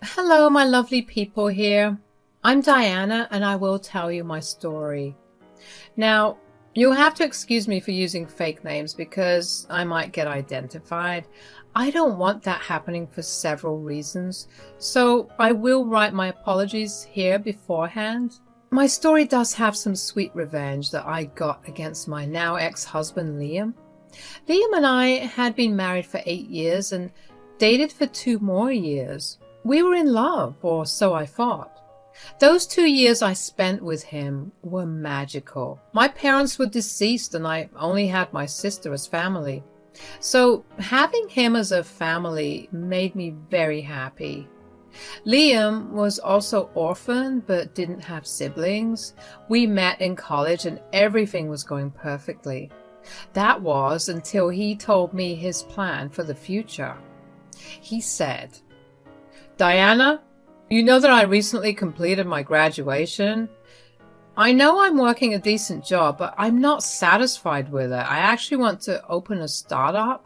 Hello, my lovely people here. I'm Diana, and I will tell you my story. Now, you'll have to excuse me for using fake names because I might get identified. I don't want that happening for several reasons, so I will write my apologies here beforehand. My story does have some sweet revenge that I got against my now ex-husband Liam. Liam and I had been married for 8 years and dated for 2 more years. We were in love, or so I thought. Those 2 years I spent with him were magical. My parents were deceased and I only had my sister as family. So having him as a family made me very happy. Liam was also orphaned but didn't have siblings. We met in college and everything was going perfectly. That was until he told me his plan for the future. He said, "Diana, you know that I recently completed my graduation. I know I'm working a decent job, but I'm not satisfied with it. I actually want to open a startup.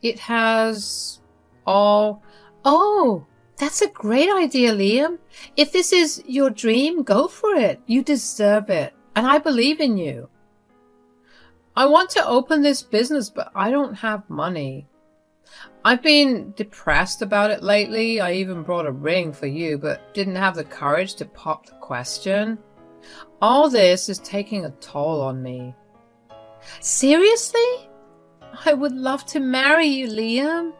It has all..." "Oh, that's a great idea, Liam. If this is your dream, go for it. You deserve it, and I believe in you." "I want to open this business, but I don't have money. I've been depressed about it lately. I even brought a ring for you, but didn't have the courage to pop the question. All this is taking a toll on me." "Seriously? I would love to marry you, Liam.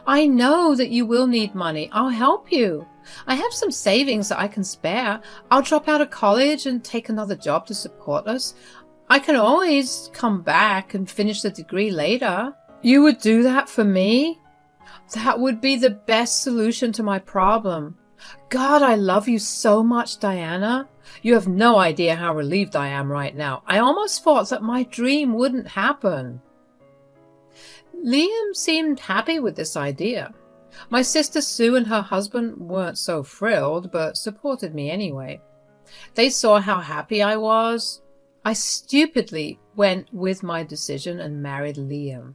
I know that you will need money. I'll help you. I have some savings that I can spare. I'll drop out of college and take another job to support us. I can always come back and finish the degree later." "You would do that for me? That would be the best solution to my problem. God, I love you so much, Diana. You have no idea how relieved I am right now. I almost thought that my dream wouldn't happen." Liam seemed happy with this idea. My sister Sue and her husband weren't so thrilled, but supported me anyway. They saw how happy I was. I stupidly went with my decision and married Liam.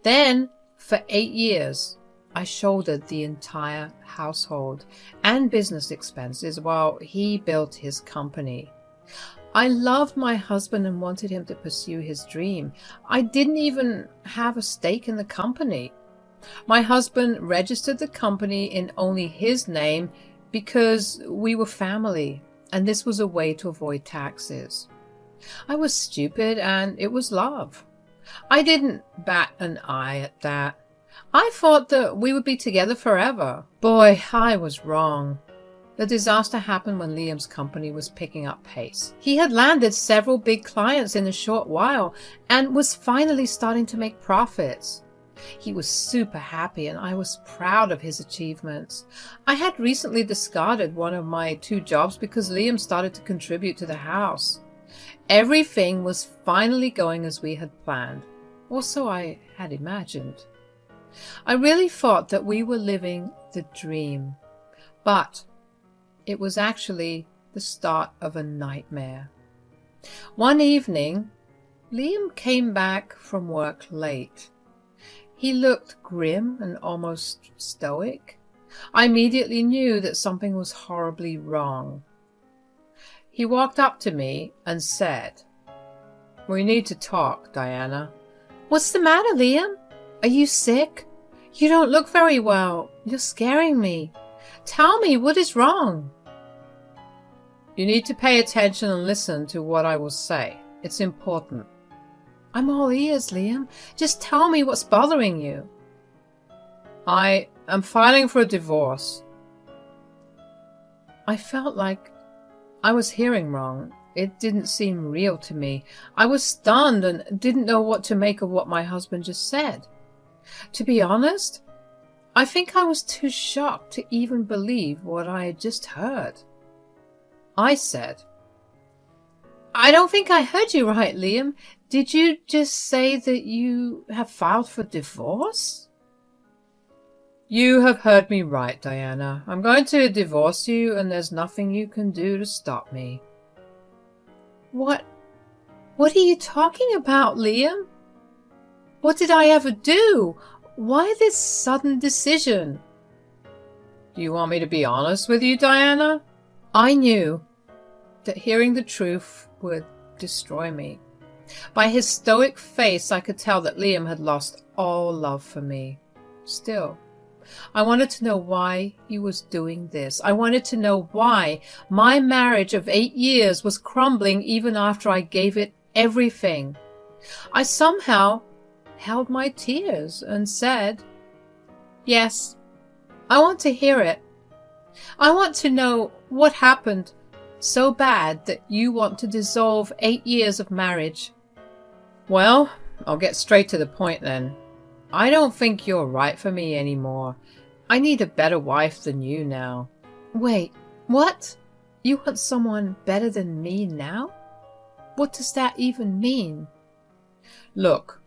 Then, for 8 years, I shouldered the entire household and business expenses while he built his company. I loved my husband and wanted him to pursue his dream. I didn't even have a stake in the company. My husband registered the company in only his name because we were family, and this was a way to avoid taxes. I was stupid, and it was love. I didn't bat an eye at that. I thought that we would be together forever. Boy, I was wrong. The disaster happened when Liam's company was picking up pace. He had landed several big clients in a short while and was finally starting to make profits. He was super happy and I was proud of his achievements. I had recently discarded one of my 2 jobs because Liam started to contribute to the house. Everything was finally going as we had planned, or so I had imagined. I really thought that we were living the dream, but it was actually the start of a nightmare. One evening, Liam came back from work late. He looked grim and almost stoic. I immediately knew that something was horribly wrong. He walked up to me and said, "We need to talk, Diana." "What's the matter, Liam? Are you sick? You don't look very well. You're scaring me. Tell me, what is wrong?" "You need to pay attention and listen to what I will say. It's important." "I'm all ears, Liam. Just tell me what's bothering you." "I am filing for a divorce." I felt like I was hearing wrong. It didn't seem real to me. I was stunned and didn't know what to make of what my husband just said. To be honest, I think I was too shocked to even believe what I had just heard. I said, "I don't think I heard you right, Liam. Did you just say that you have filed for divorce?" "You have heard me right, Diana. I'm going to divorce you, and there's nothing you can do to stop me." What are you talking about, Liam? What did I ever do? Why this sudden decision?" Do you want me to be honest with you, Diana? I knew that hearing the truth would destroy me. By his stoic face, I could tell that Liam had lost all love for me. Still, I wanted to know why he was doing this. I wanted to know why my marriage of 8 years was crumbling even after I gave it everything. I somehow held my tears and said, "Yes, I want to hear it. I want to know what happened so bad that you want to dissolve 8 years of marriage." Well, I'll get straight to the point then. I don't think you're right for me anymore. I need a better wife than you now. Wait, what? You want someone better than me now? What does that even mean? Look,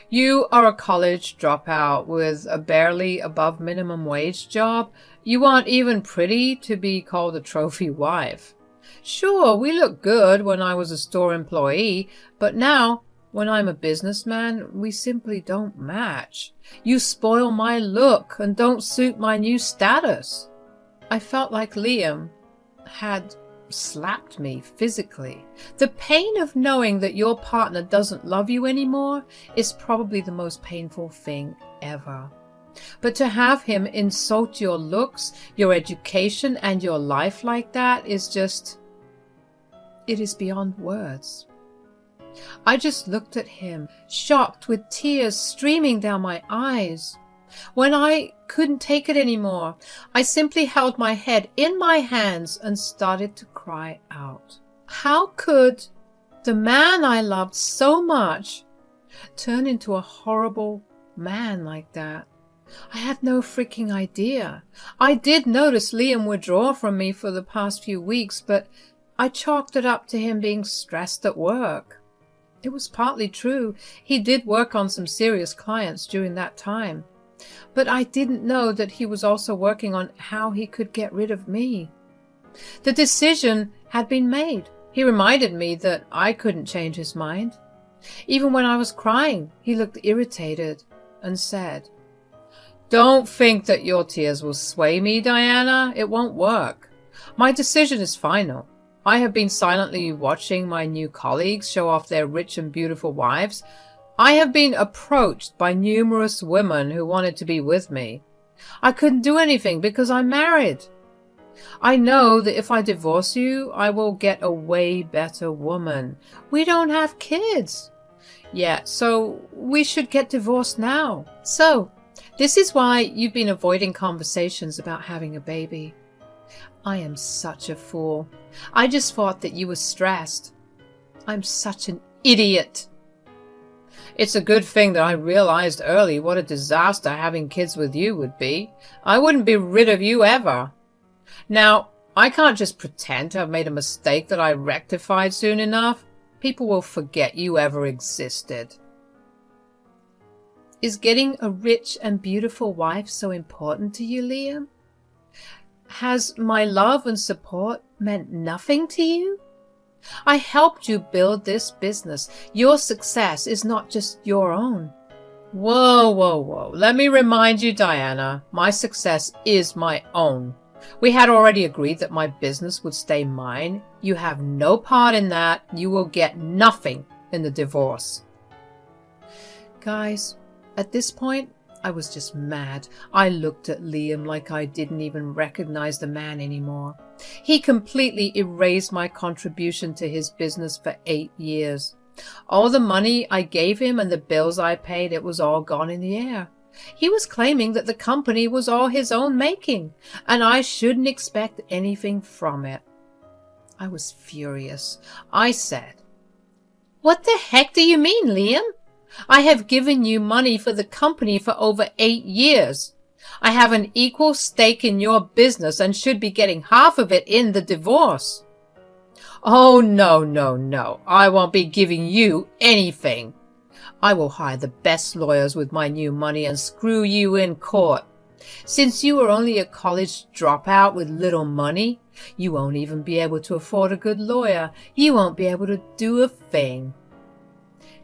you are a college dropout with a barely above minimum wage job. You aren't even pretty to be called a trophy wife. Sure, we look good when I was a store employee, but now, when I'm a businessman, we simply don't match. You spoil my look and don't suit my new status. I felt like Liam had slapped me physically. The pain of knowing that your partner doesn't love you anymore is probably the most painful thing ever. But to have him insult your looks, your education, and your life like that is just... it is beyond words. I just looked at him, shocked, with tears streaming down my eyes. When I couldn't take it anymore, I simply held my head in my hands and started to cry out. How could the man I loved so much turn into a horrible man like that? I had no freaking idea. I did notice Liam withdraw from me for the past few weeks, but I chalked it up to him being stressed at work. It was partly true. He did work on some serious clients during that time. But I didn't know that he was also working on how he could get rid of me. The decision had been made. He reminded me that I couldn't change his mind. Even when I was crying, he looked irritated and said, "Don't think that your tears will sway me, Diana. It won't work. My decision is final. I have been silently watching my new colleagues show off their rich and beautiful wives. I have been approached by numerous women who wanted to be with me. I couldn't do anything because I'm married. I know that if I divorce you, I will get a way better woman. We don't have kids yet, so we should get divorced now. So, this is why you've been avoiding conversations about having a baby. I am such a fool. I just thought that you were stressed. I'm such an idiot. It's a good thing that I realized early what a disaster having kids with you would be. I wouldn't be rid of you ever. Now, I can't just pretend to have made a mistake that I rectified soon enough. People will forget you ever existed." Is getting a rich and beautiful wife so important to you, Liam? Has my love and support meant nothing to you? I helped you build this business. Your success is not just your own. Whoa, whoa, whoa. Let me remind you, Diana, my success is my own. We had already agreed that my business would stay mine. You have no part in that. You will get nothing in the divorce. Guys, at this point, I was just mad. I looked at Liam like I didn't even recognize the man anymore. He completely erased my contribution to his business for 8 years. All the money I gave him and the bills I paid, it was all gone in the air. He was claiming that the company was all his own making, and I shouldn't expect anything from it. I was furious. I said, "What the heck do you mean, Liam? I have given you money for the company for over 8 years. I have an equal stake in your business and should be getting half of it in the divorce." "Oh, no, no, no. I won't be giving you anything. I will hire the best lawyers with my new money and screw you in court. Since you are only a college dropout with little money, you won't even be able to afford a good lawyer. You won't be able to do a thing."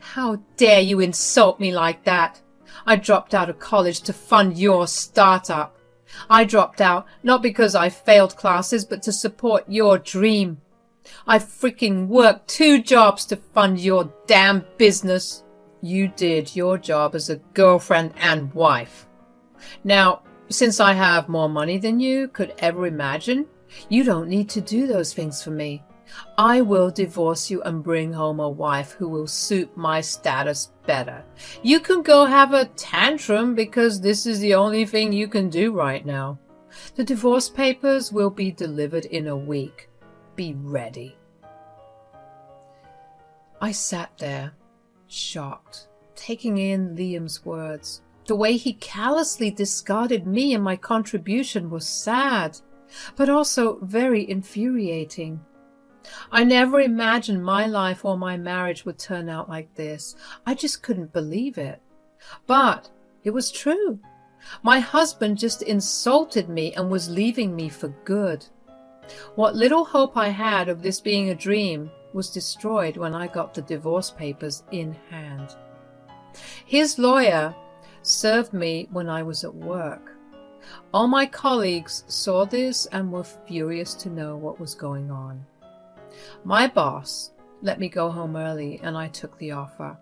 "How dare you insult me like that? I dropped out of college to fund your startup. I dropped out, not because I failed classes, but to support your dream. I freaking worked 2 jobs to fund your damn business. You did your job as a girlfriend and wife. Now, since I have more money than you could ever imagine, you don't need to do those things for me. I will divorce you and bring home a wife who will suit my status better. You can go have a tantrum because this is the only thing you can do right now. The divorce papers will be delivered in a week. Be ready. I sat there, shocked, taking in Liam's words. The way he callously discarded me and my contribution was sad, but also very infuriating. I never imagined my life or my marriage would turn out like this. I just couldn't believe it. But it was true. My husband just insulted me and was leaving me for good. What little hope I had of this being a dream was destroyed when I got the divorce papers in hand. His lawyer served me when I was at work. All my colleagues saw this and were furious to know what was going on. My boss let me go home early, and I took the offer.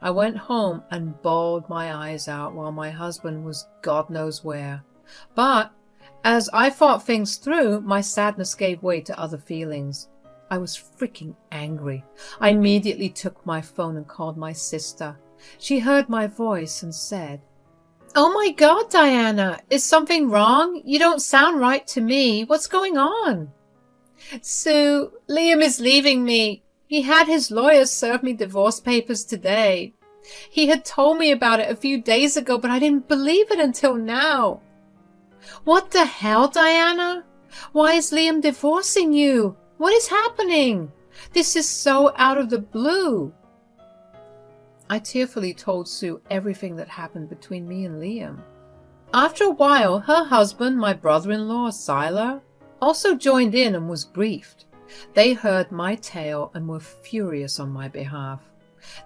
I went home and bawled my eyes out while my husband was God knows where. But as I thought things through, my sadness gave way to other feelings. I was freaking angry. I immediately took my phone and called my sister. She heard my voice and said, "Oh my God, Diana, is something wrong? You don't sound right to me. What's going on?" "Sue, Liam is leaving me. He had his lawyers serve me divorce papers today. He had told me about it a few days ago, but I didn't believe it until now." "What the hell, Diana? Why is Liam divorcing you? What is happening? This is so out of the blue." I tearfully told Sue everything that happened between me and Liam. After a while, her husband, my brother-in-law, Siler, also joined in and was briefed. They heard my tale and were furious on my behalf.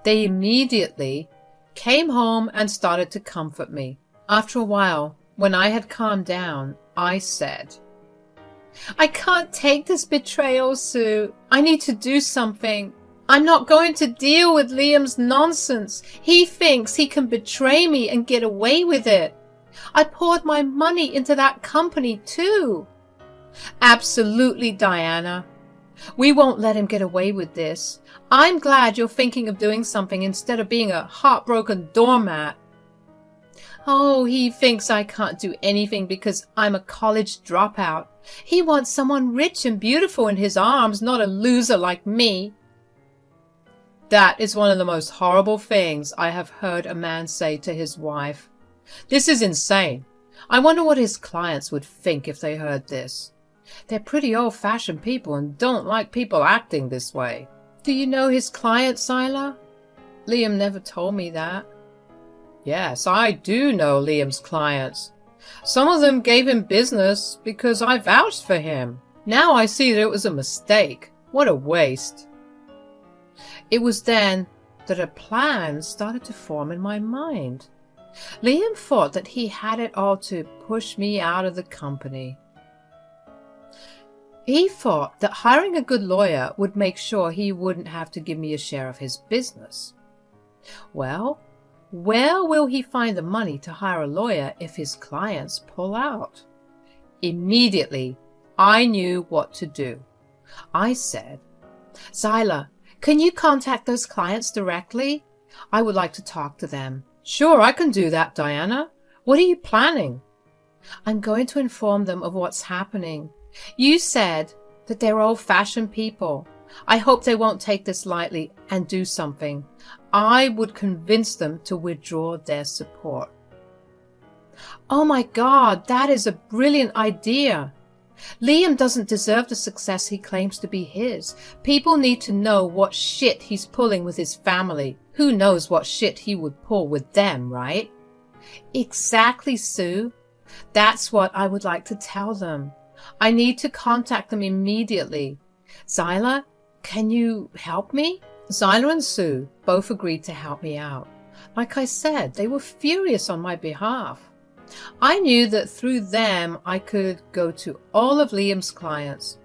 They immediately came home and started to comfort me. After a while, when I had calmed down, I said, "I can't take this betrayal, Sue. I need to do something. I'm not going to deal with Liam's nonsense. He thinks he can betray me and get away with it. I poured my money into that company too." "Absolutely, Diana. We won't let him get away with this. I'm glad you're thinking of doing something instead of being a heartbroken doormat." "Oh, he thinks I can't do anything because I'm a college dropout. He wants someone rich and beautiful in his arms, not a loser like me." That is one of the most horrible things I have heard a man say to his wife. This is insane. I wonder what his clients would think if they heard this. They're pretty old-fashioned people and don't like people acting this way. "Do you know his client, Siler?" "Liam never told me that." "Yes, I do know Liam's clients. Some of them gave him business because I vouched for him. Now I see that it was a mistake. What a waste." It was then that a plan started to form in my mind. Liam thought that he had it all to push me out of the company. He thought that hiring a good lawyer would make sure he wouldn't have to give me a share of his business. Well, where will he find the money to hire a lawyer if his clients pull out? Immediately, I knew what to do. I said, "Siler, can you contact those clients directly? I would like to talk to them." "Sure, I can do that, Diana. What are you planning?" "I'm going to inform them of what's happening. You said that they're old-fashioned people. I hope they won't take this lightly and do something. I would convince them to withdraw their support." "Oh my God, that is a brilliant idea. Liam doesn't deserve the success he claims to be his. People need to know what shit he's pulling with his family. Who knows what shit he would pull with them, right?" "Exactly, Sue. That's what I would like to tell them. I need to contact them immediately. Siler, can you help me?" Siler and Sue both agreed to help me out. Like I said, they were furious on my behalf. I knew that through them I could go to all of Liam's clients.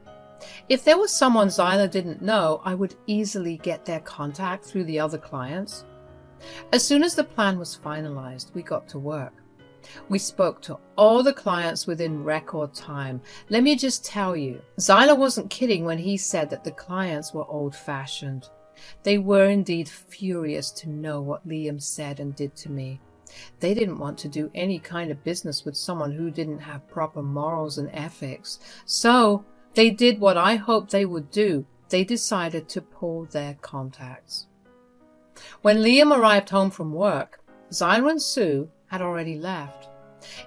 If there was someone Zyla didn't know, I would easily get their contact through the other clients. As soon as the plan was finalized, we got to work. We spoke to all the clients within record time. Let me just tell you, Zyla wasn't kidding when he said that the clients were old-fashioned. They were indeed furious to know what Liam said and did to me. They didn't want to do any kind of business with someone who didn't have proper morals and ethics. So they did what I hoped they would do. They decided to pull their contacts. When Liam arrived home from work, Zyla and Sue had already left.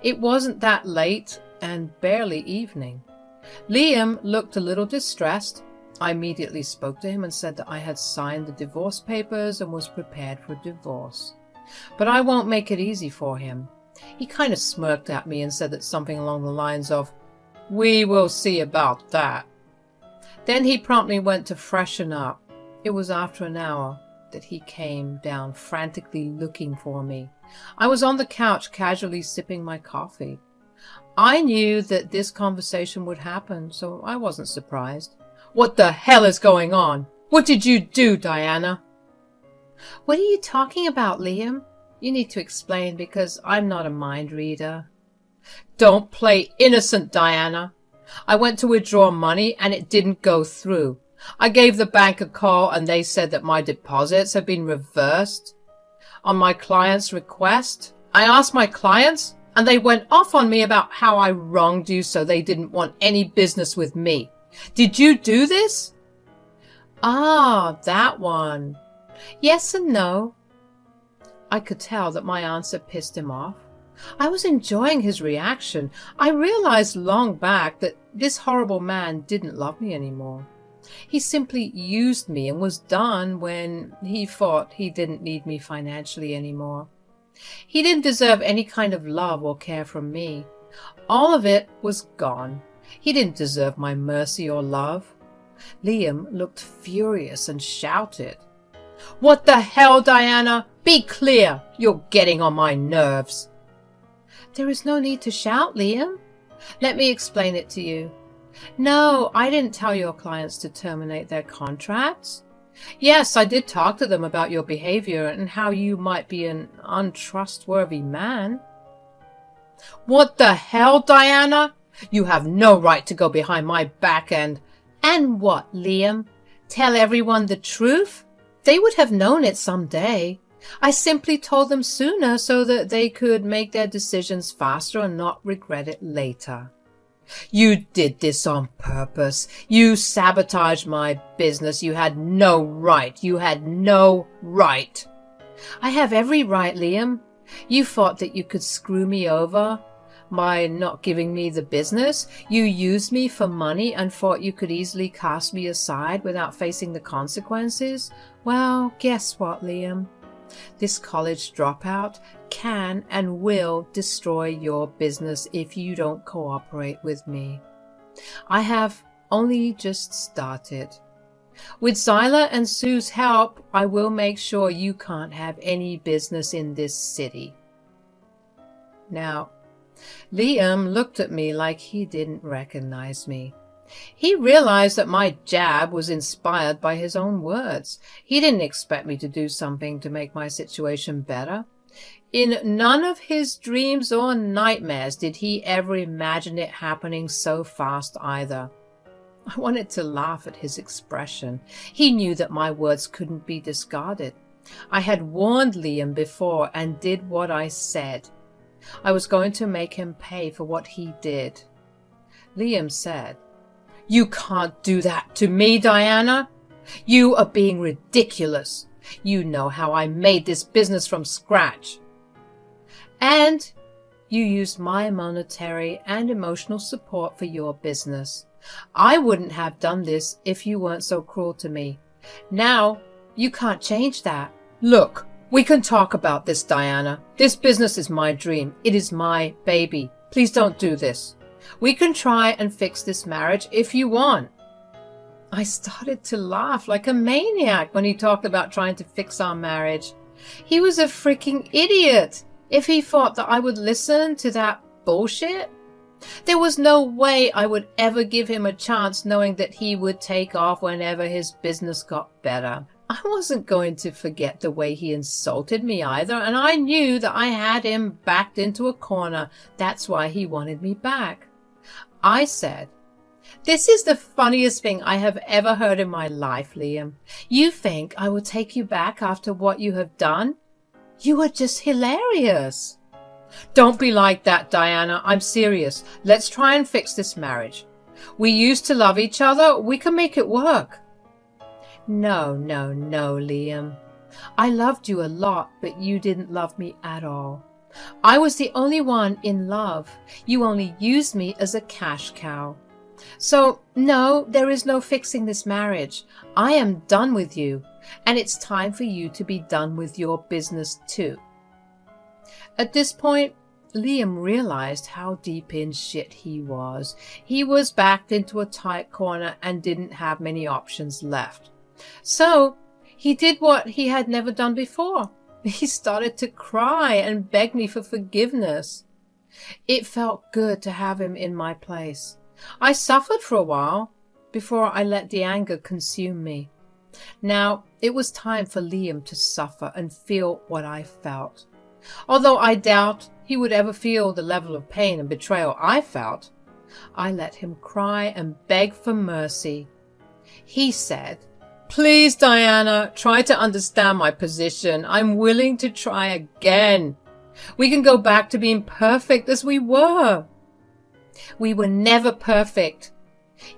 It wasn't that late and barely evening. Liam looked a little distressed. I immediately spoke to him and said that I had signed the divorce papers and was prepared for divorce. But I won't make it easy for him. He kind of smirked at me and said that something along the lines of, "We will see about that." Then he promptly went to freshen up. It was after an hour that he came down frantically looking for me. I was on the couch casually sipping my coffee. I knew that this conversation would happen, so I wasn't surprised. "What the hell is going on? What did you do, Diana?" "What are you talking about, Liam? You need to explain because I'm not a mind reader." "Don't play innocent, Diana. I went to withdraw money and it didn't go through. I gave the bank a call and they said that my deposits have been reversed on my client's request. I asked my clients and they went off on me about how I wronged you, so they didn't want any business with me. Did you do this?" "Ah, that one. Yes and no." I could tell that my answer pissed him off. I was enjoying his reaction. I realized long back that this horrible man didn't love me anymore. He simply used me and was done when he thought he didn't need me financially anymore. He didn't deserve any kind of love or care from me. All of it was gone. He didn't deserve my mercy or love. Liam looked furious and shouted, "What the hell, Diana? Be clear! You're getting on my nerves." "There is no need to shout, Liam. Let me explain it to you. No, I didn't tell your clients to terminate their contracts. Yes, I did talk to them about your behavior and how you might be an untrustworthy man." "What the hell, Diana? You have no right to go behind my back and—" "And what, Liam? Tell everyone the truth? They would have known it some day. I simply told them sooner so that they could make their decisions faster and not regret it later." "You did this on purpose. You sabotaged my business. You had no right. You had no right." "I have every right, Liam. You thought that you could screw me over by not giving me the business. You used me for money and thought you could easily cast me aside without facing the consequences. Well, guess what, Liam? This college dropout can and will destroy your business if you don't cooperate with me. I have only just started. With Zyla and Sue's help, I will make sure you can't have any business in this city." Now, Liam looked at me like he didn't recognize me. He realized that my jab was inspired by his own words. He didn't expect me to do something to make my situation better. In none of his dreams or nightmares did he ever imagine it happening so fast either. I wanted to laugh at his expression. He knew that my words couldn't be discarded. I had warned Liam before and did what I said. I was going to make him pay for what he did. Liam said, "You can't do that to me, Diana. You are being ridiculous. You know how I made this business from scratch. And you used my monetary and emotional support for your business. I wouldn't have done this if you weren't so cruel to me. Now, you can't change that." "Look, we can talk about this, Diana. This business is my dream. It is my baby. Please don't do this. We can try and fix this marriage if you want." I started to laugh like a maniac when he talked about trying to fix our marriage. He was a freaking idiot. If he thought that I would listen to that bullshit, there was no way I would ever give him a chance, knowing that he would take off whenever his business got better. I wasn't going to forget the way he insulted me either, and I knew that I had him backed into a corner. That's why he wanted me back. I said, "This is the funniest thing I have ever heard in my life, Liam. You think I will take you back after what you have done? You are just hilarious." "Don't be like that, Diana. I'm serious. Let's try and fix this marriage. We used to love each other. We can make it work." No, Liam. I loved you a lot, but you didn't love me at all. I was the only one in love. You only used me as a cash cow. So, no, there is no fixing this marriage. I am done with you, and it's time for you to be done with your business too. At this point, Liam realized how deep in shit he was. He was backed into a tight corner and didn't have many options left. So, he did what he had never done before. He started to cry and beg me for forgiveness. It felt good to have him in my place. I suffered for a while before I let the anger consume me. Now, it was time for Liam to suffer and feel what I felt. Although I doubt he would ever feel the level of pain and betrayal I felt, I let him cry and beg for mercy. He said, "Please, Diana, try to understand my position. I'm willing to try again. We can go back to being perfect as we were." "We were never perfect.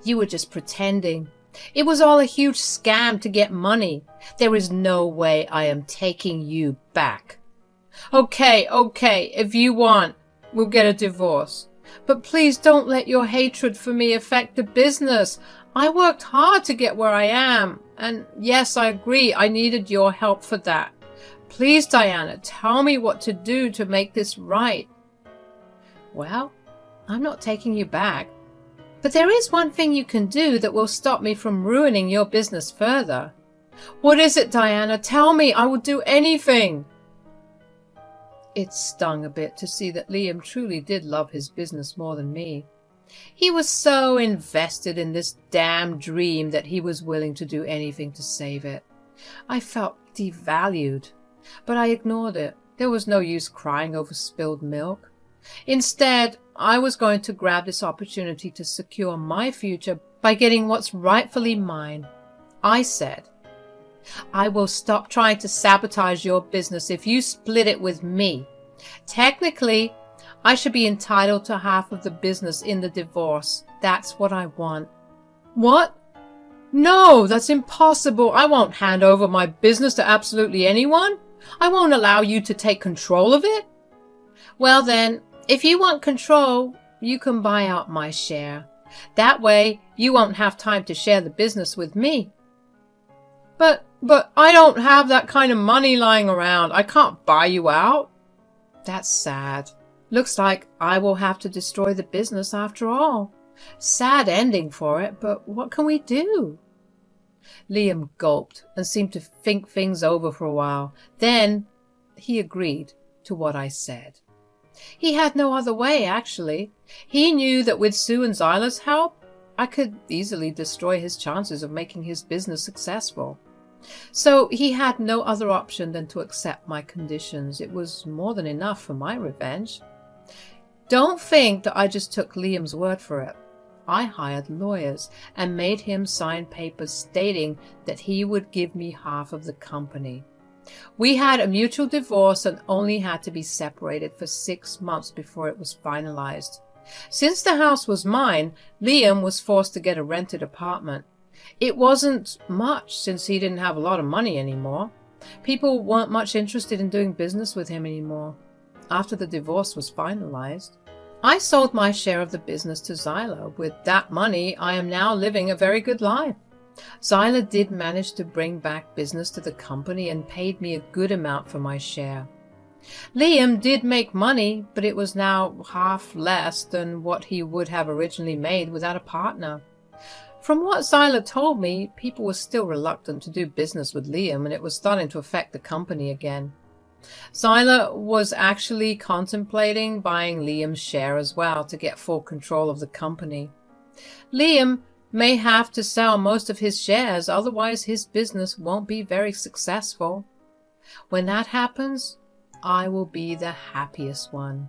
You were just pretending. It was all a huge scam to get money. There is no way I am taking you back." Okay, if you want, we'll get a divorce. But please don't let your hatred for me affect the business. I worked hard to get where I am. And yes, I agree, I needed your help for that. Please, Diana, tell me what to do to make this right." "Well, I'm not taking you back. But there is one thing you can do that will stop me from ruining your business further." "What is it, Diana? Tell me. I will do anything." It stung a bit to see that Liam truly did love his business more than me. He was so invested in this damn dream that he was willing to do anything to save it. I felt devalued, but I ignored it. There was no use crying over spilled milk. Instead, I was going to grab this opportunity to secure my future by getting what's rightfully mine. I said, "I will stop trying to sabotage your business if you split it with me. Technically, I should be entitled to half of the business in the divorce. That's what I want." "What? No, that's impossible. I won't hand over my business to absolutely anyone. I won't allow you to take control of it." "Well then, if you want control, you can buy out my share. That way, you won't have time to share the business with me." But I don't have that kind of money lying around. I can't buy you out." "That's sad. Looks like I will have to destroy the business after all. Sad ending for it, but what can we do?" Liam gulped and seemed to think things over for a while. Then he agreed to what I said. He had no other way, actually. He knew that with Sue and Zyla's help, I could easily destroy his chances of making his business successful. So he had no other option than to accept my conditions. It was more than enough for my revenge. Don't think that I just took Liam's word for it. I hired lawyers and made him sign papers stating that he would give me half of the company. We had a mutual divorce and only had to be separated for 6 months before it was finalized. Since the house was mine, Liam was forced to get a rented apartment. It wasn't much since he didn't have a lot of money anymore. People weren't much interested in doing business with him anymore after the divorce was finalized. I sold my share of the business to Zyla. With that money, I am now living a very good life. Zyla did manage to bring back business to the company and paid me a good amount for my share. Liam did make money, but it was now half less than what he would have originally made without a partner. From what Zyla told me, people were still reluctant to do business with Liam, and it was starting to affect the company again. Zyla was actually contemplating buying Liam's share as well to get full control of the company. Liam may have to sell most of his shares, otherwise his business won't be very successful. When that happens, I will be the happiest one.